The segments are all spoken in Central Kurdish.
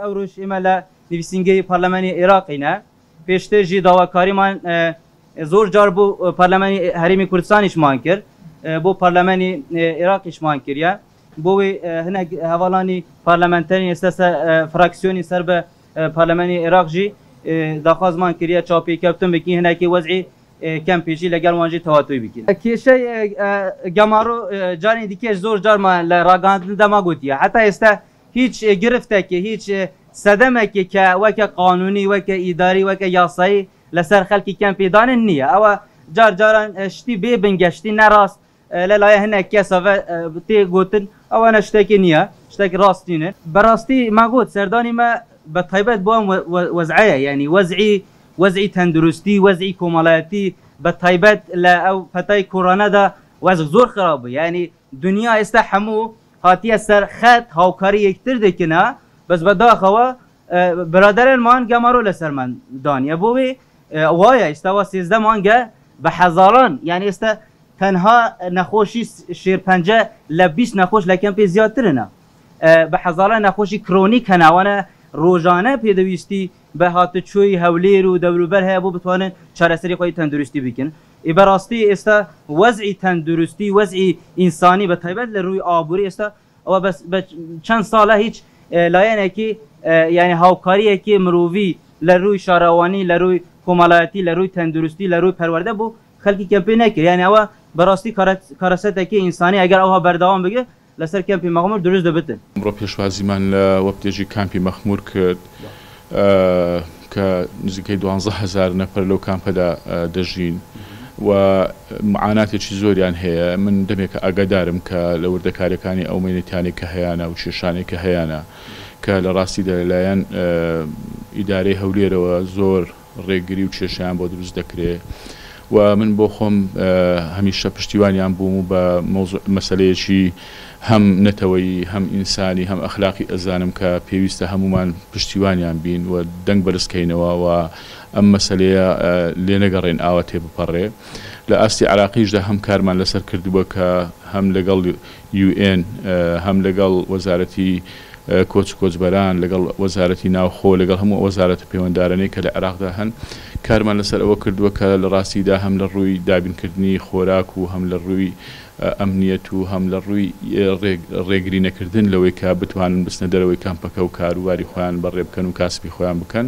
Evroş imela nivîsîngehê Parlamenê Iraqê ne pêştê jî dawakariman zor car bu Parlamenê Herêmê Kurdistanê şiman kir bo Parlamenê Iraqê şiman kiriye bo wê hinek hevalanî parlamenterên êsta fraksiyonê ser bi Parlamenê Iraq jî daxwazman kiriye çapêkevtin bikî hinekî wezî kem pêjî legel wan jî tewatoyî bikîn. Kêşey gemaro carên dikê zor car me li ragihandin dema gotiye heta êsta hiç giriftekê hiç sedemekê ke weke qanûnî weke îdarî weke yasayî li ser xelkî kem pêdanîn niye ew car caran ştî bê bingeştî nerast li laya hinek kesa ve tê gotin ew ne ştekê niye ştekî rastî bi rastî me got serdanî me bi taybet bu em wez'eye yani wezî tendurustî wezî komalayetî bi taybet li ew petayê korona da wez zor xirab bû yani dünya êsta hemû hatiye ser xet hawkarî yektir dikine bes bedaxewa biraderên man gemaro li ser man daniye bo wê waya êsta wa 13 mange bi hezaran yani êsta tenha nexweşî şêrpence li 20 nexweş li kempê ziyadtir ne bi hezaran nexweşî kronîk hene wane rojane pêdivîstî bi hatçûyî hewlêr û dewrûber heye bû bitwanin çareserî xwe tendurustî bikin. Bi rastî êsta wezî tendurustî wezî însanî bi taybet li rûyê aborî êsta ew bes çend sala hiç layenekî yani hawkariyekî mirovî li rûyê şarewanî li rûyê komalayetî li rûyê tendurustî li rûyê perwerde bû xelkî kempê nekir yani ew bi rastî karasetekî însanî eger ew berdewam bike li ser kempê Mexmûr durust dibitin. Emro pêşwazîman li webtê jî kampê Mexmûr kir kە نزیکەی 12,000 نەفەر لەو کامپەدا دەژین و معاناتێکی زۆریان هەیە من دەمێکە ئاگادارم کە لە وردەکاریەکانی ئەو مێنێتیانی کە هەیەە و کێشانێک کە هەیەە کە لە ڕاستیدا لەلایەن ئیدارەی هەولێرەوە زۆر ڕێگری و کێشیان بۆ دروست دەکرێت و من بۆ خۆم هەمیشە پشتیوانیان بووم و بە مەسەلەیەکی هەم نەتەوەیی هەم ئینسانی هەم ئەخلاقی ئەزانم کە پێویستە هەمومان پشتیوانیان بین و دەنگ بەرزکەینەوە و ئەم مەسەلەیە لێ نەگەڕێن ئاوا تێبپەڕێ لە ئاستی عراقیشدا هەم کارمان لەسەر کردووە کە هەم لەگەڵ UN هەم لەگەڵ وەزارەتی کۆچ کۆچبەران لەگەڵ وەزارەتی ناوخۆ لەگەڵ هەموو وەزارەتە پەیوەنددارانەی کە لە عێراقدا هەن کارمان لەسەر ئەوە کردووە کە لە ڕاستیدا هەم لە ڕووی دابینکردنی خۆراک و هەم لە ڕووی ئەمنیەت و هەم لە ڕووی ڕێگری نەکردن لەوەی کە بتوانن بستنە دەرەوەی کامپەکە و کاروباری خۆیان بەڕێ بکەن و کاسبی خۆیان بکەن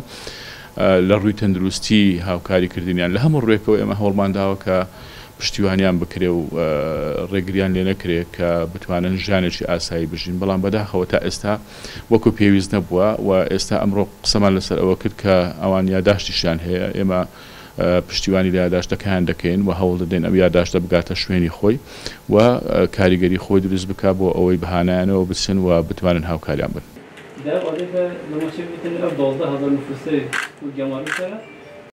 لە ڕووی تەندروستی هاوکاریکردنیان لە هەموو ڕێکەوە ئێمە هەوڵمان داوە کە پشتیوانیان بکرێ و ڕێگریان لێ نەکرێت کە بتوانن ژانێکی ئاسایی بژین بەڵام بەداخەوە تا ئێستا وەکو پێویست نەبووە و ئێستا ئەمڕۆ قسەمان لەسەر ئەوە کرد کە ئەوان یاداشتیشیان هەیە ئێمە پشتیوانی لە یاداشتەکان دەکەین و هەوڵ دەدەین ئەم یاداشتە بگاتە شوێنی خۆی و کاریگەری خۆی دروست بکات بۆ ئەوەی بەهانایانەوە بچن و بتوانن هاوکاریان بن.